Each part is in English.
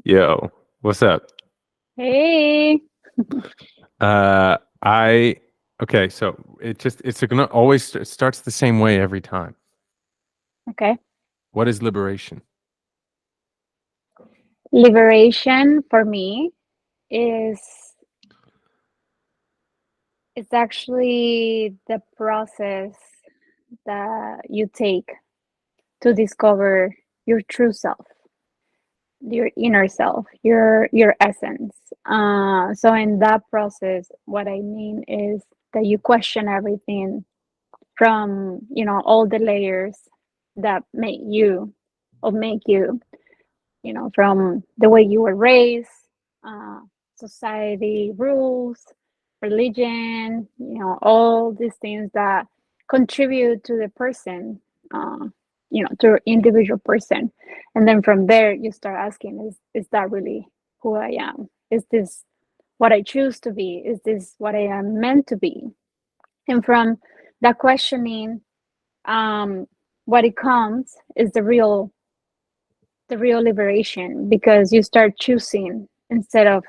Yo, what's up? Hey. I okay, so it's gonna always it starts the same way every time. Okay. What is liberation? Liberation for me is it's actually the process that you take to discover your true self, your inner self, your essence. So in that process, what I mean is that you question everything from, all the layers that make you, from the way you were raised, uh, society rules, religion, all these things that contribute to the person, uh, to an individual person. And then from there, you start asking, is that really who I am? Is this what I choose to be? Is this what I am meant to be? And from that questioning, um, what it comes is the real liberation, because you start choosing instead of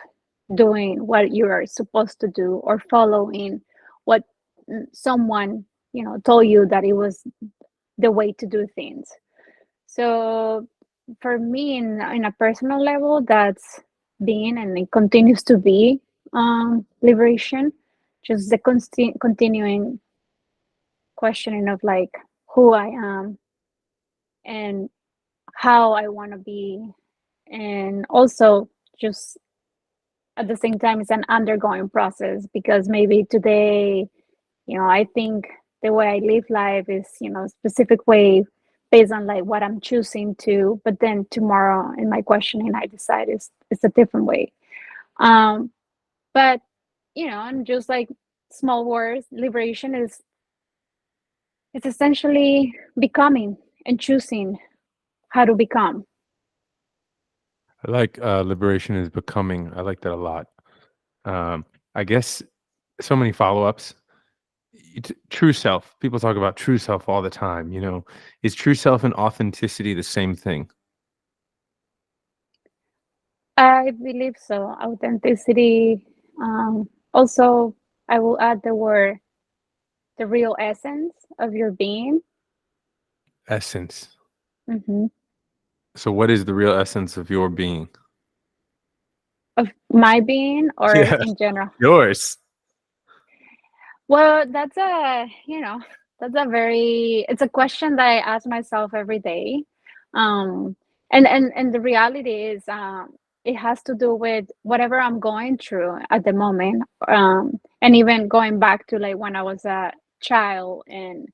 doing what you are supposed to do or following what someone told you that it was the way to do things. So for me, in a personal level, that's been and it continues to be liberation, just the continuing questioning of like who I am and how I want to be, and also just at the same time it's an undergoing process, because maybe today, I think the way I live life is, a specific way based on like what I'm choosing to, but then tomorrow in my questioning I decide it's a different way. um but and just like small words, liberation is it's essentially becoming and choosing how to become. I like liberation is becoming. I like that a lot. Um, I guess so many follow-ups. True self. People talk about true self all the time, you know. Is true self and authenticity the same thing? I believe so. Authenticity. Also, I will add the word, the real essence of your being. Essence. Hmm. So what is the real essence of your being? Of my being, or Yeah, in general. yours. Well, it's a question that I ask myself every day. Um, and the reality is, it has to do with whatever I'm going through at the moment. And even going back to like when I was a child, and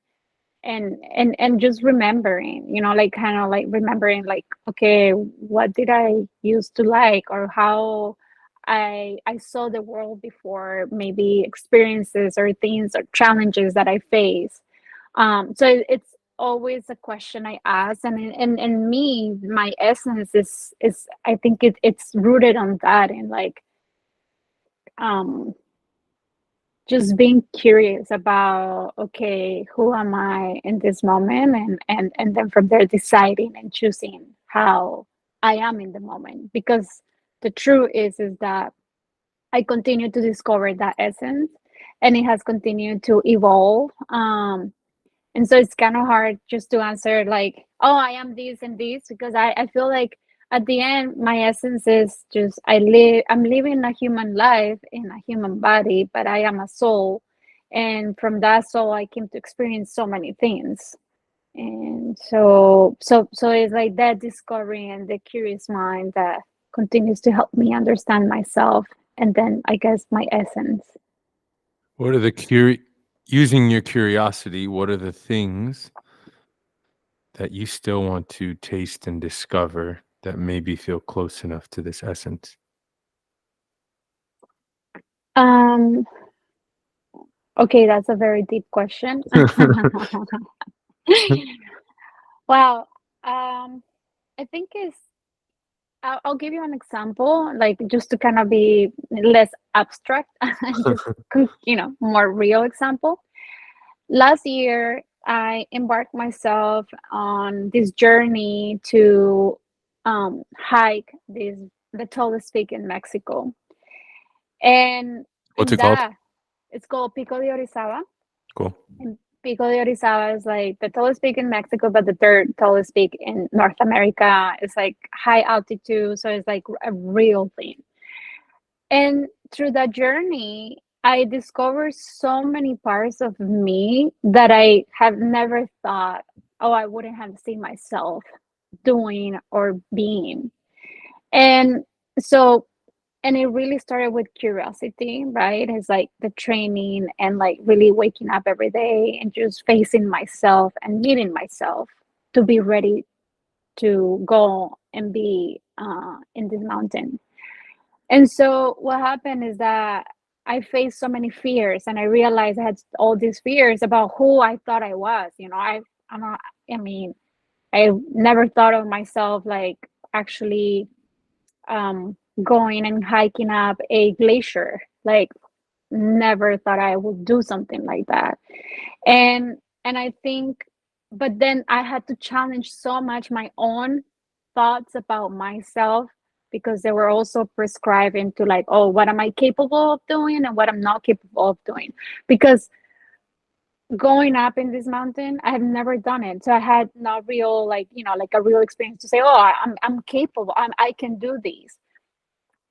just remembering, like kind of like remembering, like, okay, what did I used to like, or how I saw the world before, maybe experiences or things or challenges that I face. So it's always a question I ask, and me, my essence is I think it's rooted on that, and like, um just being curious about, okay, who am I in this moment, and then from there deciding and choosing how I am in the moment, because the truth is that I continue to discover that essence, and it has continued to evolve. And so it's kind of hard just to answer like, oh, I am this and this, because I feel like at the end my essence is just I'm living a human life in a human body, but I am a soul, and from that soul I came to experience so many things. And so it's like that discovery and the curious mind that continues to help me understand myself, and then I guess my essence. What are the using your curiosity, what are the things that you still want to taste and discover that maybe feel close enough to this essence? um okay, that's a very deep question. Well, I think I'll give you an example, like just to kind of be less abstract and just more real example. Last year, I embarked myself on this journey to hike this the tallest peak in Mexico. And What's in it called? that, it's called Pico de Orizaba. Cool. And Pico de Orizaba is like the tallest peak in Mexico, but the third tallest peak in North America. It's like high altitude, so it's like a real thing. And through that journey, I discovered so many parts of me that I have never thought, oh, I wouldn't have seen myself doing or being. And so, and it really started with curiosity, right? It's like the training and like really waking up every day and just facing myself and meeting myself to be ready to go and be in this mountain. And so what happened is that I faced so many fears, and I realized I had all these fears about who I thought I was. I'm not, I mean, I never thought of myself like actually going and hiking up a glacier. Like, never thought I would do something like that. And I think, but then I had to challenge so much my own thoughts about myself, because they were also prescribing to like, oh, what am I capable of doing and what I'm not capable of doing. Because going up in this mountain, I have never done it, so I had no real, like, like a real experience to say, oh, I'm capable, I can do these.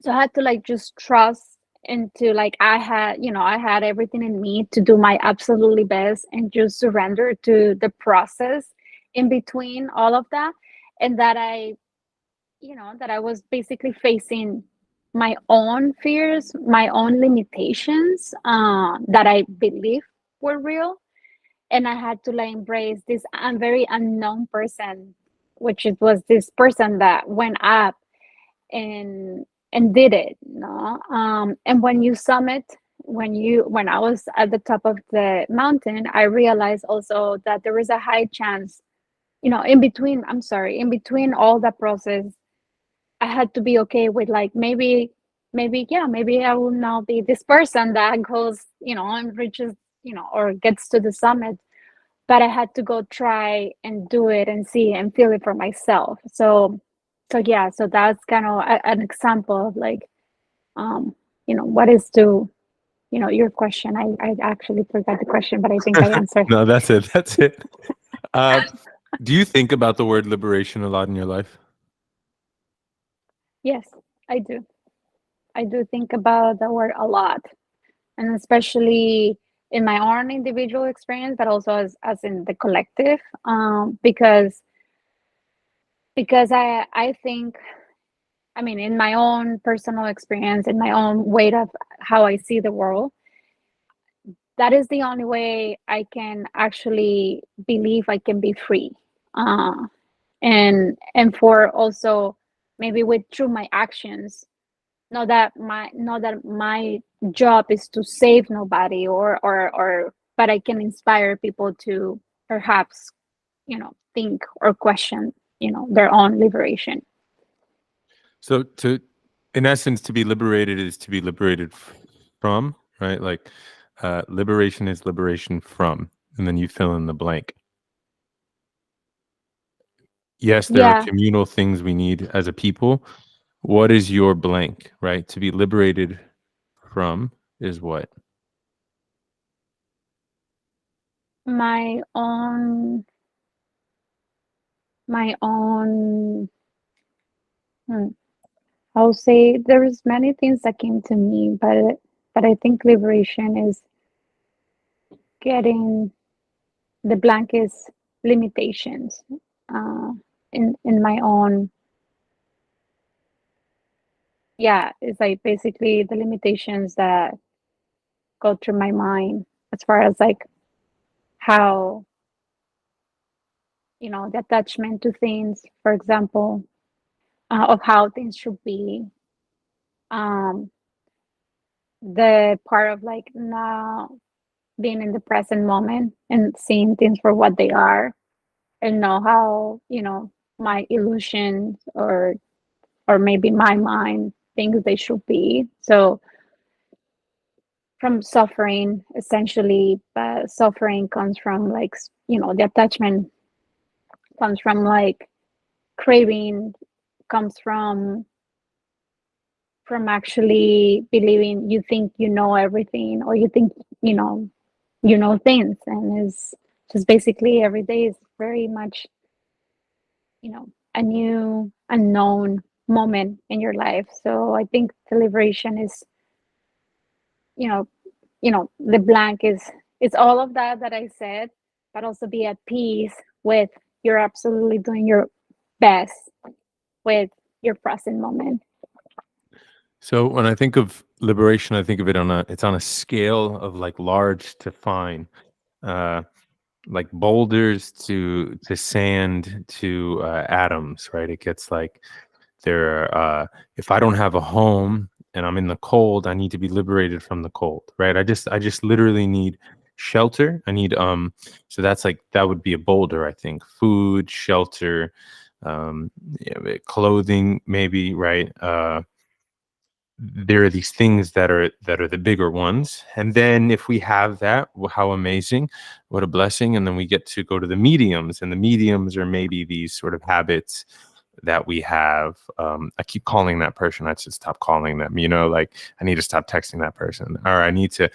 So I had to like just trust into, like, I had everything in me to do my absolutely best and just surrender to the process in between all of that. And that I was basically facing my own fears, my own limitations, that I believe were real. And I had to like embrace this very unknown person, which it was this person that went up and did it, and when you summit, when I was at the top of the mountain, I realized also that there was a high chance, in between all that process, I had to be okay with, like, maybe, yeah, maybe I will not be this person that goes, and reaches, or gets to the summit, but I had to go try and do it and see and feel it for myself. So yeah, so that's kind of an example of like, um, what is to, your question. I actually forgot the question, but I think I answered. No, that's it. That's it. Uh, do you think about the word liberation a lot in your life? Yes, I do. I do think about the word a lot, and especially in my own individual experience, but also as in the collective, because I think, I mean, in my own personal experience, in my own way of how I see the world, that is the only way I can actually believe I can be free. Uh, and for also maybe with through my actions, not that my job is to save nobody, or but I can inspire people to perhaps, think or question, their own liberation. So in essence, to be liberated is to be liberated from, right? Like, liberation is liberation from, and then you fill in the blank. Yes, there are Yeah, communal things we need as a people. What is your blank, right? To be liberated from is what? my own my own hmm, I'll say there's many things that came to me, but I think liberation is getting the blankest limitations, uh, in my own. Yeah, it's like basically the limitations that go through my mind, as far as like how, the attachment to things, for example, of how things should be, um, the part of like now being in the present moment and seeing things for what they are, and know how, my illusions, or maybe my mind thinks they should be. So from suffering, essentially, but suffering comes from like, the attachment comes from like craving comes from actually believing you think you know everything, or you think you know you know things, and it's just basically every day is very much a new unknown moment in your life. So I think the liberation is you know the blank is it's all of that I said, but also be at peace with you're absolutely doing your best with your present moment. So when I think of liberation, I think of it on a it's on a scale of like large to fine. Uh, like boulders to sand to atoms, right? It gets like there are if I don't have a home and I'm in the cold, I need to be liberated from the cold, right? I just literally need shelter. I need so that's like that would be a boulder, I think. Food, shelter, clothing, maybe, right? There are these things that are the bigger ones, and then if we have that, how amazing, what a blessing. And then we get to go to the mediums, and the mediums are maybe these sort of habits that we have. I keep calling that person, I should stop calling them, like I need to stop texting that person, or I need to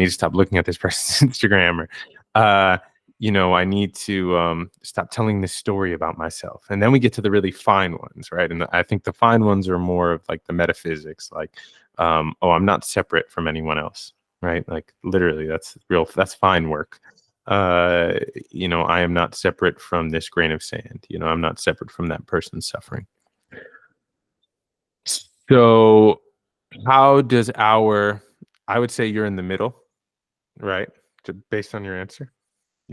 stop looking at this person's Instagram, or uh I need to stop telling this story about myself. And then we get to the really fine ones, right? And I think the fine ones are more of like the metaphysics, like, oh, I'm not separate from anyone else, right? Like literally, that's fine work. I am not separate from this grain of sand. I'm not separate from that person's suffering. So, how does I would say you're in the middle, right? Based on your answer.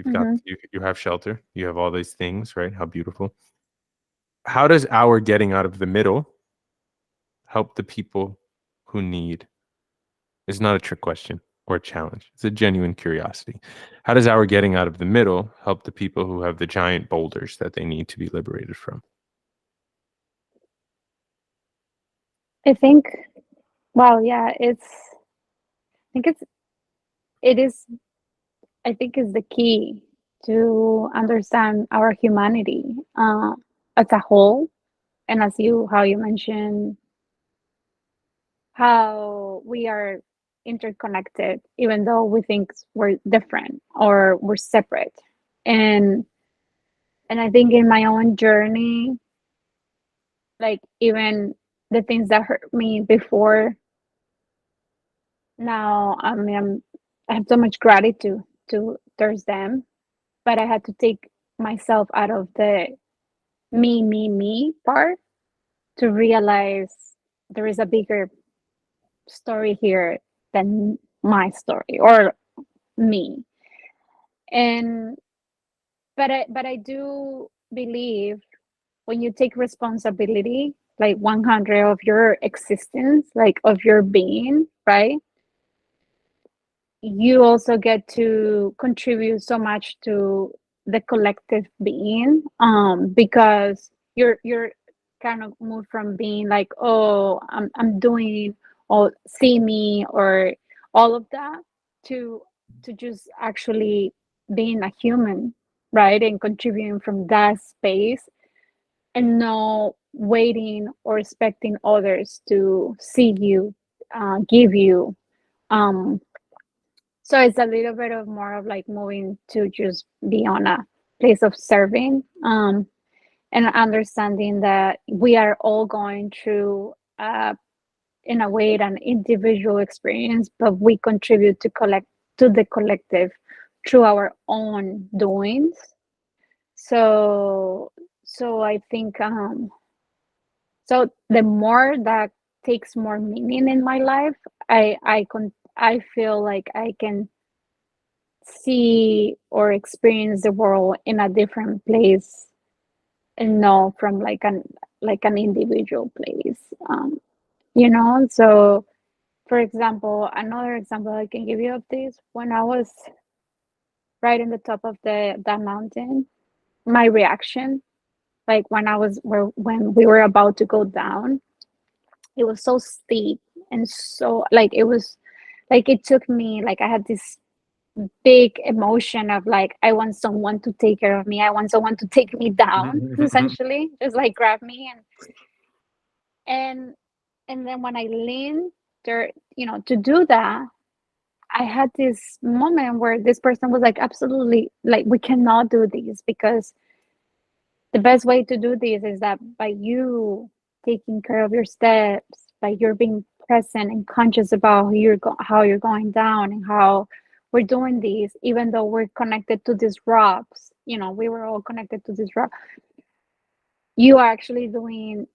Hmm. You have shelter, you have all these things, right? How beautiful. How does our getting out of the middle help the people who need? It's not a trick question or a challenge. It's a genuine curiosity. How does our getting out of the middle help the people who have the giant boulders that they need to be liberated from? I think, well, yeah, I think it is I think is the key to understand our humanity as a whole, and as you how you mentioned how we are interconnected, even though we think we're different or we're separate. And I think in my own journey, like even the things that hurt me before, now I have so much gratitude to towards them, but I had to take myself out of the me part to realize there is a bigger story here than my story or me. And but I do believe when you take responsibility, like 100 of your existence, like of your being, right? You also get to contribute so much to the collective being, because you're kind of moved from being like, oh, I'm doing, or see me, or all of that, to just actually being a human, right? And contributing from that space, and no waiting or expecting others to see you, give you. um so it's a little bit of more of like moving to just be on a place of serving, and understanding that we are all going through, in a way, an individual experience, but we contribute to the collective through our own doings. So I think, so the more that takes more meaning in my life, I feel like I can see or experience the world in a different place, and not from like an individual place. So for example, another example I can give you of this, when I was right in the top of that mountain, my reaction, like when we were about to go down, it was so steep, and so like it was like it took me, like I had this big emotion of like, I want someone to take care of me. I want someone to take me down, essentially, just like grab me and and then when I leaned there, to do that, I had this moment where this person was like, absolutely, like, we cannot do this because the best way to do this is that by you taking care of your steps, by your being present and conscious about how you're going down and how we're doing this, even though we're connected to these rocks, we were all connected to this rock. You are actually doing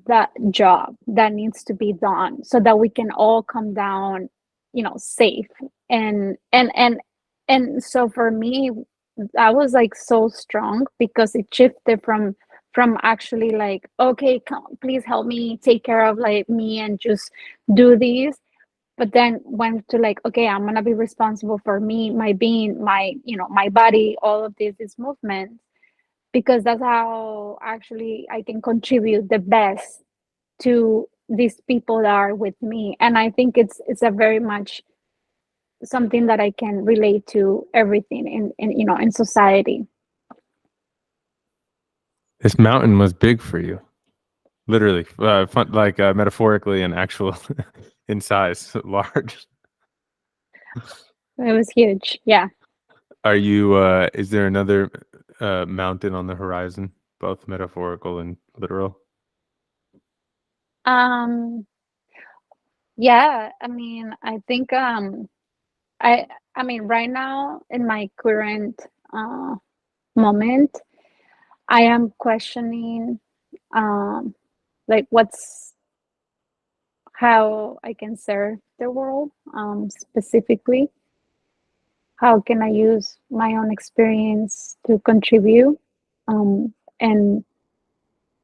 that job that needs to be done so that we can all come down, safe. And so for me, that was like so strong because it shifted from actually like, okay, come, please help me take care of like me and just do these, but then went to like, okay, I'm gonna be responsible for me, my being, my body, all of these movements, because that's how actually I can contribute the best to these people that are with me. And I think it's a very much something that I can relate to everything in society. This mountain was big for you, literally, like metaphorically and actual in size, large. It was huge. Yeah. Are you? Is there another mountain on the horizon, both metaphorical and literal? Um yeah, I mean, I think I I mean right now in my current uh moment, I am questioning um like what's how I can serve the world, specifically. How can I use my own experience to contribute? And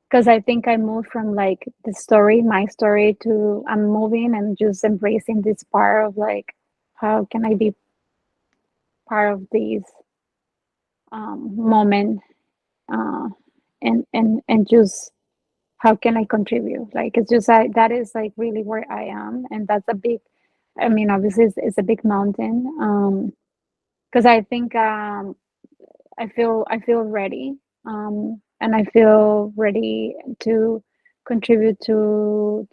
because I think I moved from like the story, my story, to I'm moving and just embracing this part of like, how can I be part of this moment, uh, and just how can I contribute? Like it's just that is like really where I am, and that's a big. I mean, obviously, it's a big mountain. Because I think I feel ready, and I feel ready to contribute to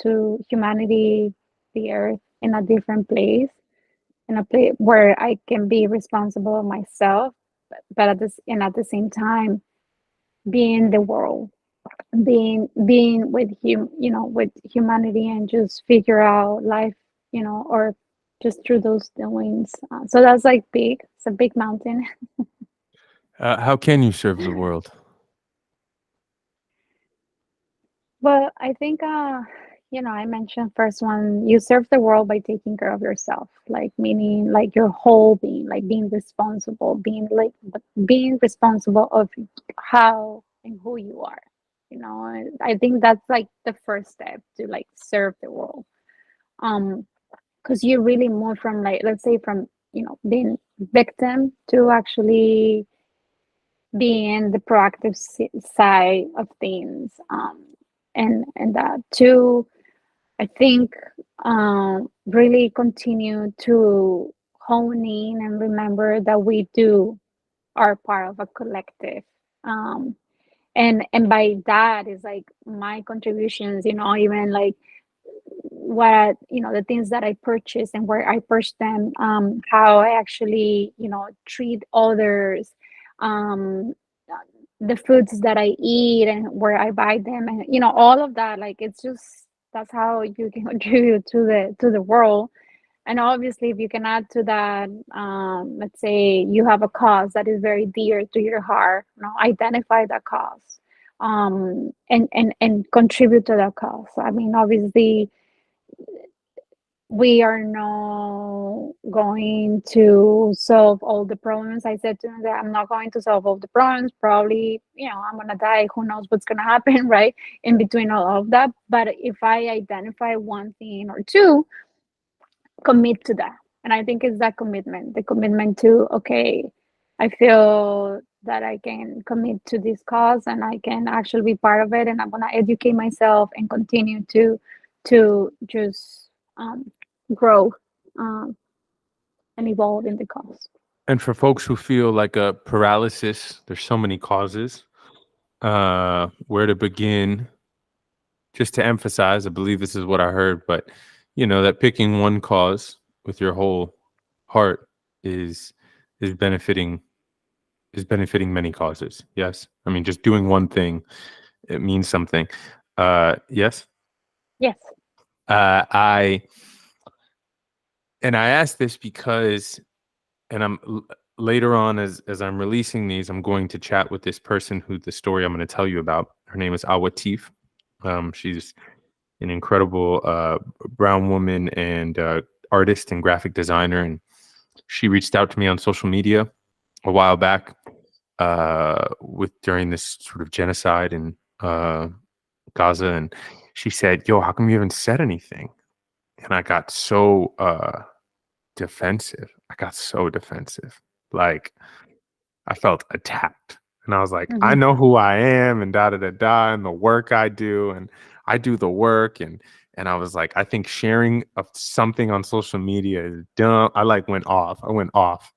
humanity, the earth, in a different place, in a place where I can be responsible of myself, but at the same time being the world, being with with humanity, and just figure out life, or just through those doings. So that's like big. It's a big mountain. How can you serve the world? Well, I think, I mentioned first one, you serve the world by taking care of yourself, like meaning like your whole being, like being responsible, being responsible of how and who you are. I think that's like the first step to like serve the world. Um, because you really move from like, let's say from, being victim to actually being the proactive side of things, and that too, I think, really continue to hone in and remember that we do are part of a collective, and by that is like my contributions, even like what, the things that I purchase and where I purchase them, how I actually, treat others, um the foods that I eat and where I buy them, and all of that, like it's just, that's how you can contribute to the world. And obviously if you can add to that, let's say you have a cause that is very dear to your heart, identify that cause, and contribute to that cause. I mean, obviously we are not going to solve all the problems. I said to him that I'm not going to solve all the problems. Probably, I'm gonna die. Who knows what's gonna happen, right? In between all of that. But if I identify one thing or two, commit to that. And I think it's that commitment, the commitment to, okay, I feel that I can commit to this cause and I can actually be part of it, and I'm gonna educate myself and continue to just grow, um, and evolve in the cause. And for folks who feel like a paralysis, there's so many causes. Where to begin? Just to emphasize, I believe this is what I heard, but that picking one cause with your whole heart is is benefiting many causes. Yes. I mean, just doing one thing, it means something. Yes. Yes. I I asked this because, and later on, as I'm releasing these, I'm going to chat with this person who the story I'm going to tell you about. Her name is Awatif. She's an incredible brown woman and artist and graphic designer, and she reached out to me on social media a while back with during this sort of genocide in Gaza, and she said, "Yo, how come you haven't said anything?" And I got so defensive. I got so defensive. Like, I felt attacked. And I was like, I Hmm. know who I am and da da da da and the work I do, and I do the work, and I was like, I think sharing of something on social media is dumb. I like went off. I went off.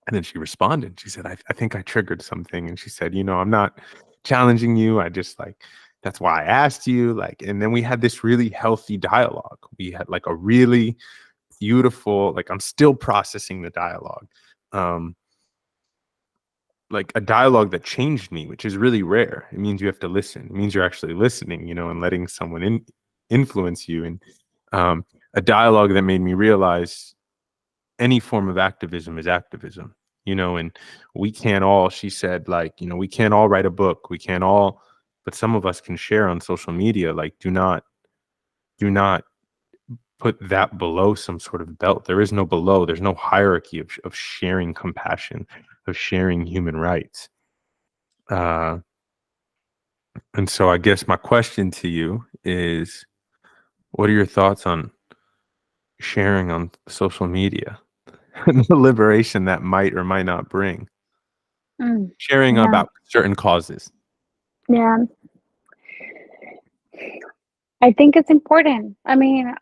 And then she responded. She said, I think I triggered something. And she said, I'm not challenging you. I just like, that's why I asked you. Like, and then we had this really healthy dialogue. We had like a really beautiful, like, I'm still processing the dialogue. Um, like a dialogue that changed me, which is really rare. It means you have to listen. It means you're actually listening, and letting someone influence you. And a dialogue that made me realize any form of activism is activism, and we can't all, she said, like, we can't all write a book. We can't all, but some of us can share on social media. Like, do not put that below some sort of belt. There is no below. There's no hierarchy of sharing compassion, of sharing human rights. Uh, and so I guess my question to you is, what are your thoughts on sharing on social media and the liberation that might or might not bring? Mm. Sharing Yeah. about certain causes. Yeah. I think it's important. I mean,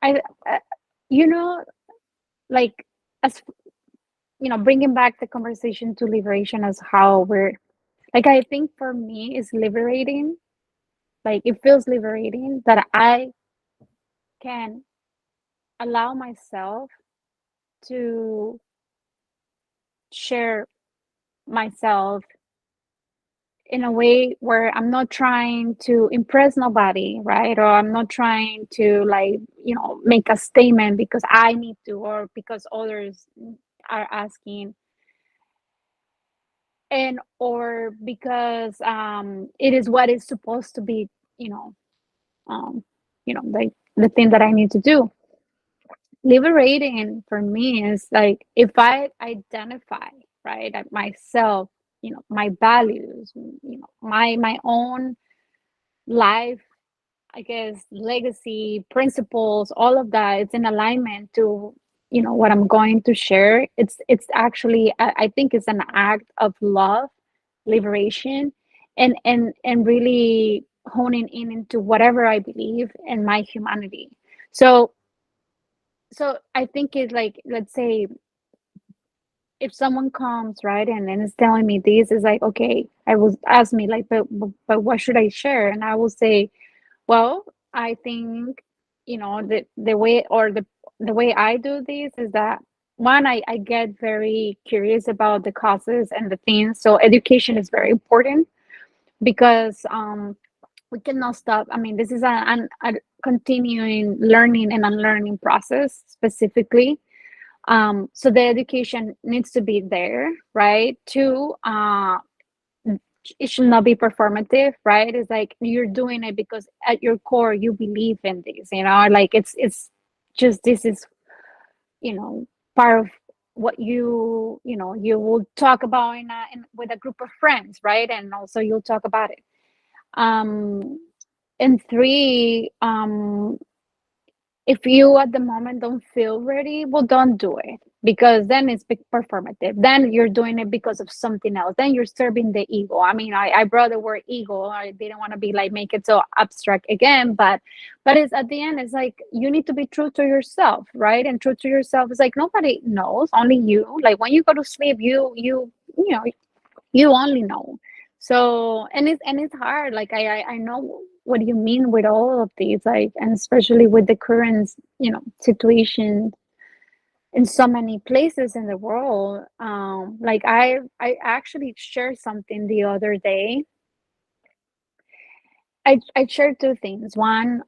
you know, like, as bringing back the conversation to liberation as how we're like, I think for me is liberating. Like, it feels liberating that I can allow myself to share myself in a way where I'm not trying to impress nobody, right? Or I'm not trying to, like, make a statement because I need to, or because others are asking, and or because it is what is supposed to be, you know, um, like the thing that I need to do. Liberating for me is like if I identify, right, like myself, my values, my own life, I guess, legacy, principles, all of that, it's in alignment to, what I'm going to share. It's actually, I think it's an act of love, liberation, and really honing in into whatever I believe in my humanity. So I think it's like, let's say, if someone comes, right, and is telling me this, is like, okay, I was ask me like, but what should I share? And I will say, well, I think, the way, or the way I do this is that, one, I get very curious about the causes and the things. So education is very important because we cannot stop. I mean, this is a continuing learning and unlearning process specifically. So the education needs to be there, right? Two, it should not be performative, right? It's like you're doing it because at your core you believe in this, like it's just, this is, part of what you will talk about with a group of friends, right? And also you'll talk about it. Um, and three, if you at the moment don't feel ready, well, don't do it, because then it's big performative. Then you're doing it because of something else. Then you're serving the ego. I mean, I brought the word ego. I didn't want to be like make it so abstract again, but it's at the end, it's like you need to be true to yourself, right? And true to yourself is like nobody knows, only you. Like when you go to sleep, you know, you only know. So and it's hard. Like I know what you mean with all of these, like, and especially with the current, situation in so many places in the world. Like I actually shared something the other day. I shared two things. One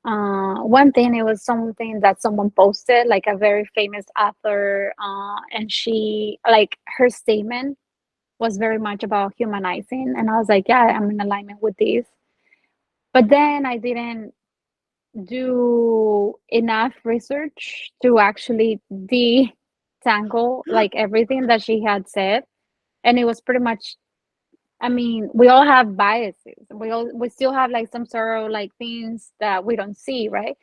thing, it was something that someone posted, like a very famous author, and she, like, her statement was very much about humanizing, and I was like, yeah, I'm in alignment with this. But then I didn't do enough research to actually detangle like everything that she had said, and it was pretty much, I mean, we all have biases. We still have like some sort of like things that we don't see, right?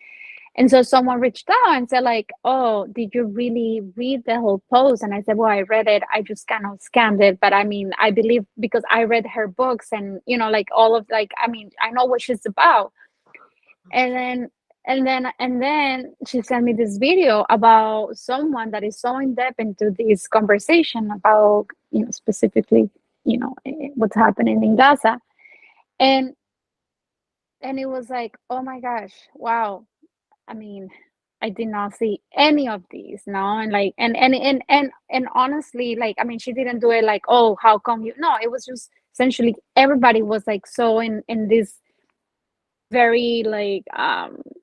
And so someone reached out and said, like, oh, did you really read the whole post? And I said, well, I read it. I just kind of scanned it. But I mean, I believe because I read her books and, like all of, like, I mean, I know what she's about. And then, and then she sent me this video about someone that is so in depth into this conversation about, specifically, what's happening in Gaza. And, and it was like, oh my gosh, wow. I mean, I did not see any of these, no, and like, and honestly, like, I mean, she didn't do it like, oh, how come you? No, it was just essentially everybody was like so in this very like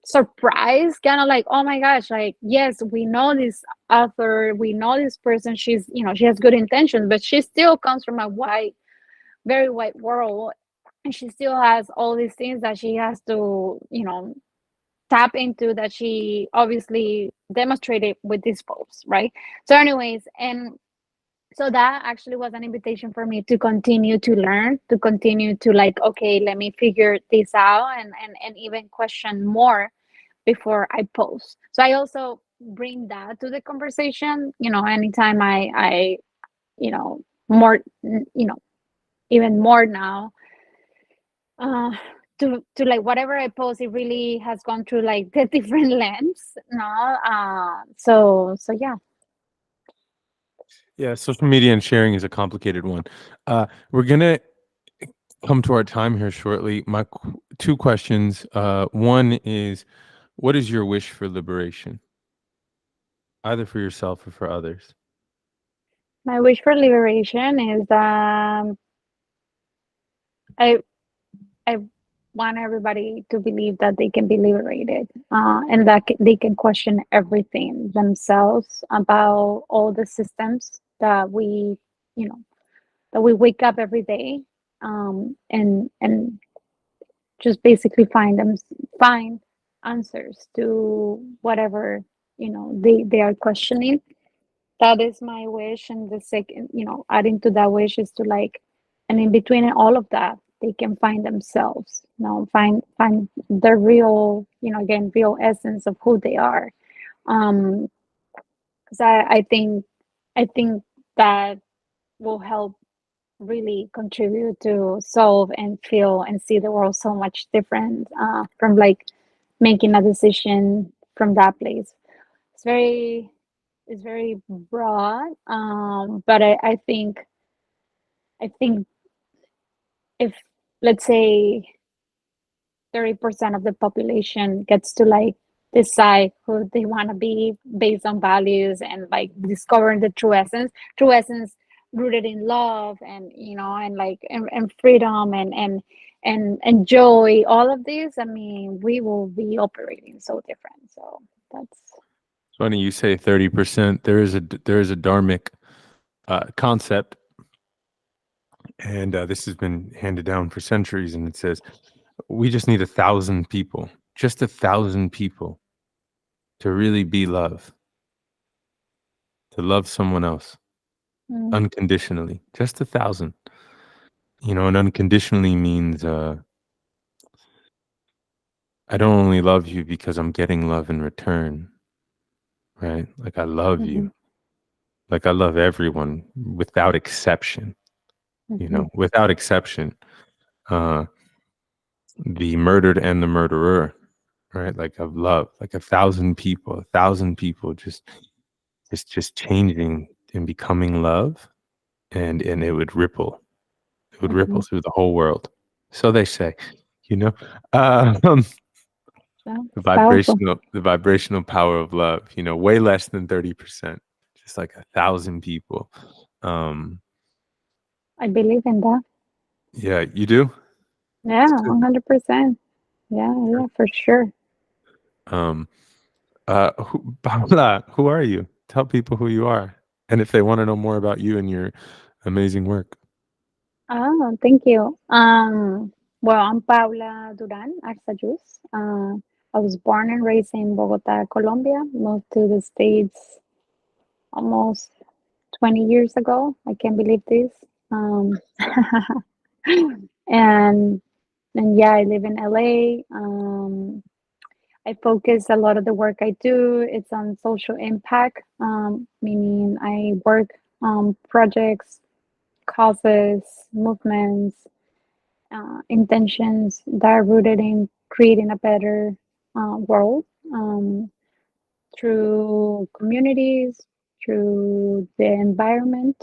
surprise, kind of like, oh my gosh, like, yes, we know this author, we know this person. She's, she has good intentions, but she still comes from a white, very white world, and she still has all these things that she has to, tap into, that she obviously demonstrated with this post, right? So anyways, and so that actually was an invitation for me to continue to learn, to continue to, like, okay, let me figure this out, and even question more before I post. So I also bring that to the conversation, anytime I more, even more now, uh to like whatever I post, it really has gone through like the different lens, no, so yeah. Yeah, social media and sharing is a complicated one. We're gonna come to our time here shortly. Two questions. One is, what is your wish for liberation, either for yourself or for others? My wish for liberation is i I want everybody to believe that they can be liberated, and that they can question everything themselves about all the systems that you know that we wake up every day, and just basically find answers to whatever, they are questioning. That is my wish. And the second, adding to that wish is to, like, and in between all of that, they can find themselves, find the real, again, real essence of who they are. um because I think that will help really contribute to solve and feel and see the world so much different, from, like, making a decision from that place. It's very it's very broad, but I think if, let's say, 30% of the population gets to, like, decide who they want to be based on values, and, like, discovering the true essence rooted in love, and, and, like, and freedom, and joy, all of these, I mean, we will be operating so different. So that's It's funny you say 30%. There is a dharmic concept, and this has been handed down for centuries, and it says we just need 1,000 people, just 1,000 people, to really be love, to love someone else mm, unconditionally. Just 1,000. And unconditionally means I don't only love you because I'm getting love in return, right? Like I love Mhm, you. Like I love everyone without exception, mhm, without exception. Uh, the murdered and the murderer, right? Like of love, like a thousand people just changing and becoming love, and it would ripple. It would ripple mhm. through the whole world. So they say, you know. Um, Yeah, the it's powerful. vibrational power of love, way less than 30%, just like 1,000 people. Um, I believe in that. yeah, you do? Yeah, It's good. 100%. Yeah, yeah, for sure. Um, Paula, who are you? Tell people who you are. And if they want to know more about you and your amazing work. Oh, thank you. Well, I'm Paula Duran Arzayus. I was born and raised in Bogota, Colombia. Moved to the States almost 20 years ago. I can't believe this. And and yeah, I live in LA. I focus a lot of the work I do. It's on social impact, meaning I work on projects, causes, movements, intentions that are rooted in creating a better world um, through communities, through the environment.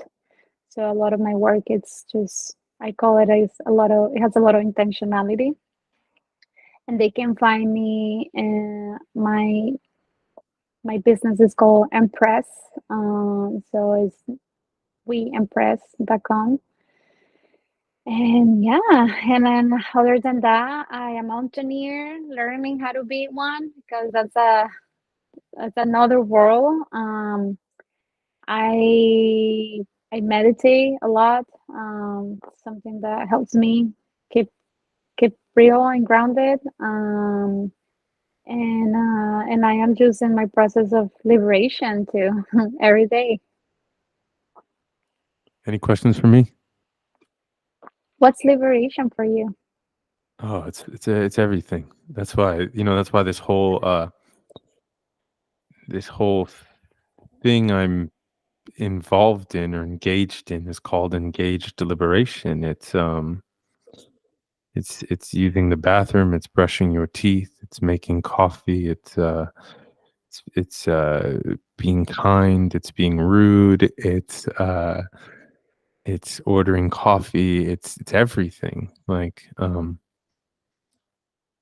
So a lot of my work, it's just I call it as a lot of it has a lot of intentionality, and they can find me. My business is called EMPRESS. So it's weempress.com. And yeah, and then other than that, I am mountaineer, learning how to be one because that's another world. I I meditate a lot. Something that helps me keep keep real and grounded. And I am just in my process of liberation too every day. Any questions for me? What's liberation for you? Oh, it's everything. That's why this whole thing I'm involved in or engaged in is called engaged deliberation. It's using the bathroom, it's brushing your teeth, it's making coffee, it's being kind, it's being rude, it's ordering coffee, it's everything. Like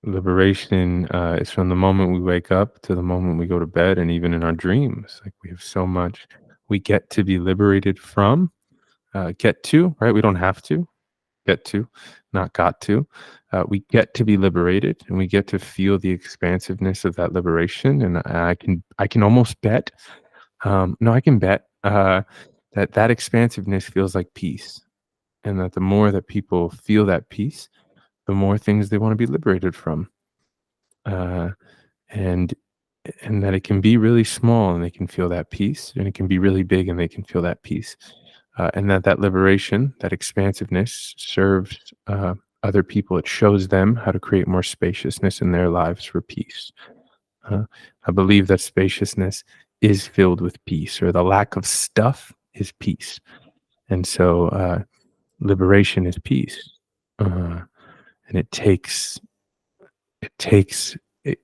liberation is from the moment we wake up to the moment we go to bed, and even in our dreams. Like we have so much we get to be liberated from. Get to, right? We don't have to get to, not got to. We get to be liberated, and we get to feel the expansiveness of that liberation. And I can almost bet. No, I can bet that expansiveness feels like peace, and that the more that people feel that peace, the more things they want to be liberated from. Uh, and and that it can be really small and they can feel that peace, and it can be really big and they can feel that peace, and that liberation, that expansiveness serves other people. It shows them how to create more spaciousness in their lives for peace. uh, I believe that spaciousness is filled with peace, or the lack of stuff is peace. And so liberation is peace. And it takes a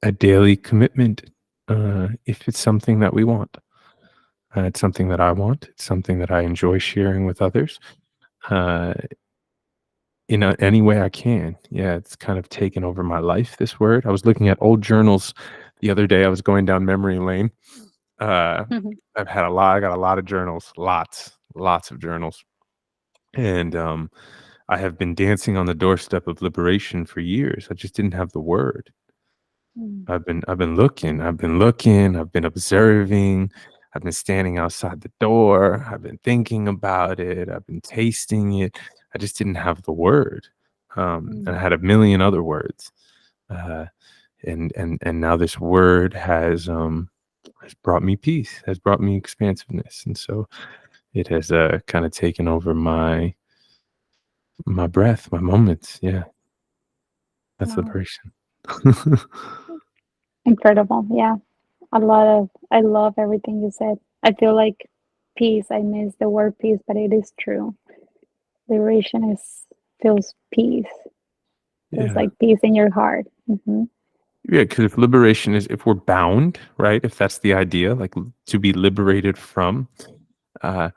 a daily commitment, if it's something that we want. It's something that I want. It's something that I enjoy sharing with others, uh, in any way I can. Yeah, it's kind of taken over my life, this word. I was looking at old journals the other day. I was going down memory lane. Uh, I got a lot of journals, lots of journals. And I have been dancing on the doorstep of liberation for years. I just didn't have the word. Mm, I've been looking, I've been observing, I've been standing outside the door, I've been thinking about it, I've been tasting it. I just didn't have the word. And I mm, had a million other words. Uh, and now this word has brought me peace, has brought me expansiveness. And so it has kind of taken over my breath, my moments. Yeah, that's wow. liberation. Incredible. Yeah. I love everything you said. I feel like peace. I miss the word peace, but it is true. Liberation is feels peace. Feels Yeah. like peace in your heart. Yeah, because if liberation is if we're bound, right? If that's the idea, like to be liberated from, uh,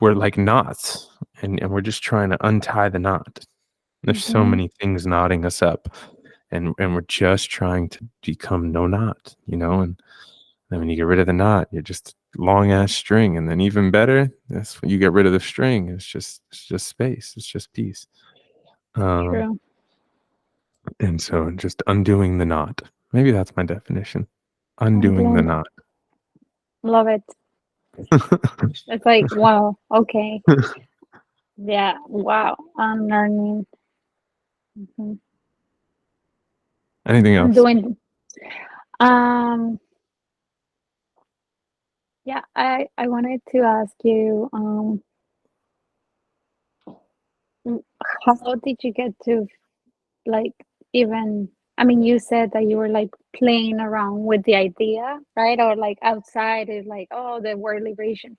we're like knots, and we're just trying to untie the knot. There's so Hmm. many things knotting us up, and we're just trying to become no knot, and then when you get rid of the knot, you're just long ass string, and then even better, that's when you get rid of the string. It's just space. It's just peace. Um, True. and so just undoing the knot. Maybe that's my definition. I'm Undoing the doing knot. love it. It's like wow. Okay. Yeah. Wow. I'm learning. Mhm. Anything I'm else? doing. Um. Yeah. I wanted to ask you. How did you get to like even? I mean, you said that you were like playing around with the idea, right? Or like outside is like, oh, the word liberation.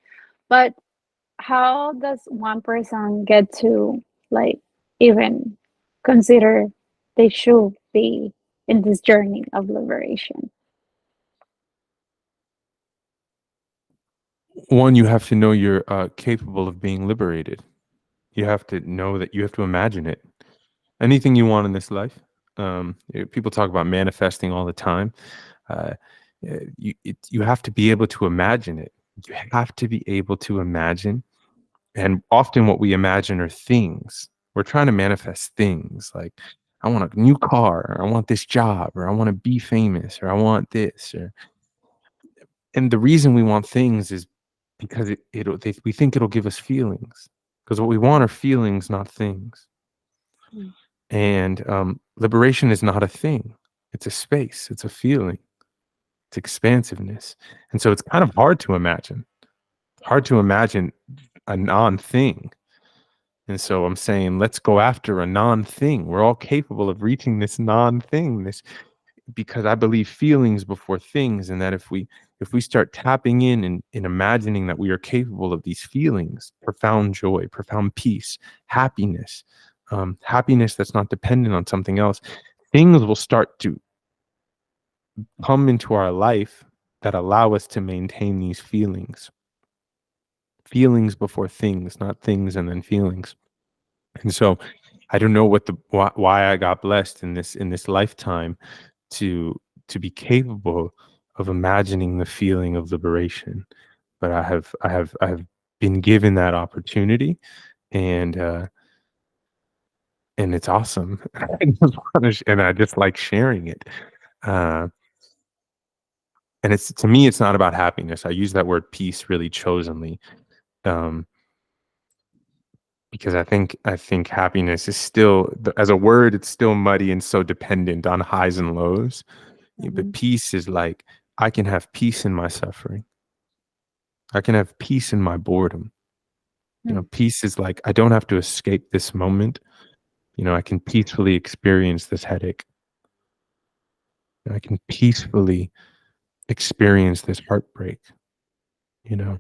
But how does one person get to like even consider they should be in this journey of liberation? One, you have to know you're capable of being liberated. You have to know that you have to imagine it. Anything you want in this life. People talk about manifesting all the time. Uh, you have to be able to imagine it. You have to be able to imagine. And often what we imagine are things. We're trying to manifest things like, I want a new car, or I want this job, or I want to be famous, or I want this. And the reason we want things is because we think it'll give us feelings. Because what we want are feelings, not things. Mm, And liberation is not a thing, it's a space, it's a feeling, it's expansiveness. And so it's kind of hard to imagine a non thing. And so I'm saying, let's go after a non thing. We're all capable of reaching this non thing, this because I believe feelings before things, and that if we start tapping in and imagining that we are capable of these feelings, profound joy, profound peace, happiness, happiness that's not dependent on something else, things will start to come into our life that allow us to maintain these feelings. Feelings before things, not things and then feelings. And so I don't know why I got blessed in this lifetime to be capable of imagining the feeling of liberation, but I have been given that opportunity, and and it's awesome. And I just like sharing it. uh and it's to me, it's not about happiness. I use that word peace really chosenly, um because I think happiness is still, as a word, it's still muddy and so dependent on highs and lows. Yeah, but mhm, peace is like, I can have peace in my suffering. I can have peace in my boredom. mm, Peace is like, I don't have to escape this moment. I can peacefully experience this headache. I can peacefully experience this heartbreak. You know,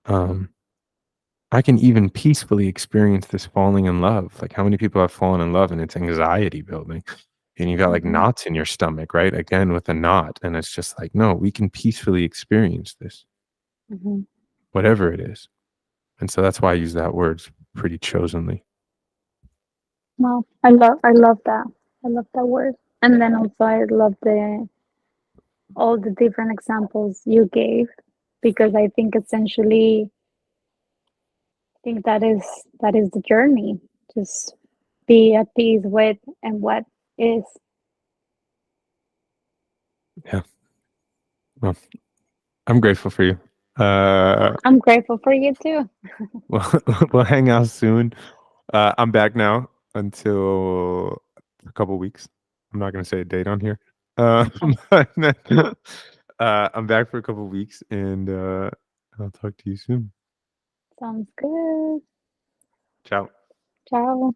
um, I can even peacefully experience this falling in love. Like, how many people have fallen in love and it's anxiety building? And you got like mhm, knots in your stomach, right? Again, with a knot. And it's just like, no, we can peacefully experience this, mhm. whatever it is. And so that's why I use that word pretty chosenly. Well, I love that. I love that word. And then also I love the all the different examples you gave because I think essentially I think that is the journey. Just be at peace with and what is. Yeah. Well, I'm grateful for you. Uh, I'm grateful for you too. we'll, we'll hang out soon. I'm back now until a couple weeks. I'm not going to say a date on here. Oh, But I'm back for a couple weeks, and I'll talk to you soon. sounds good. Ciao. Ciao.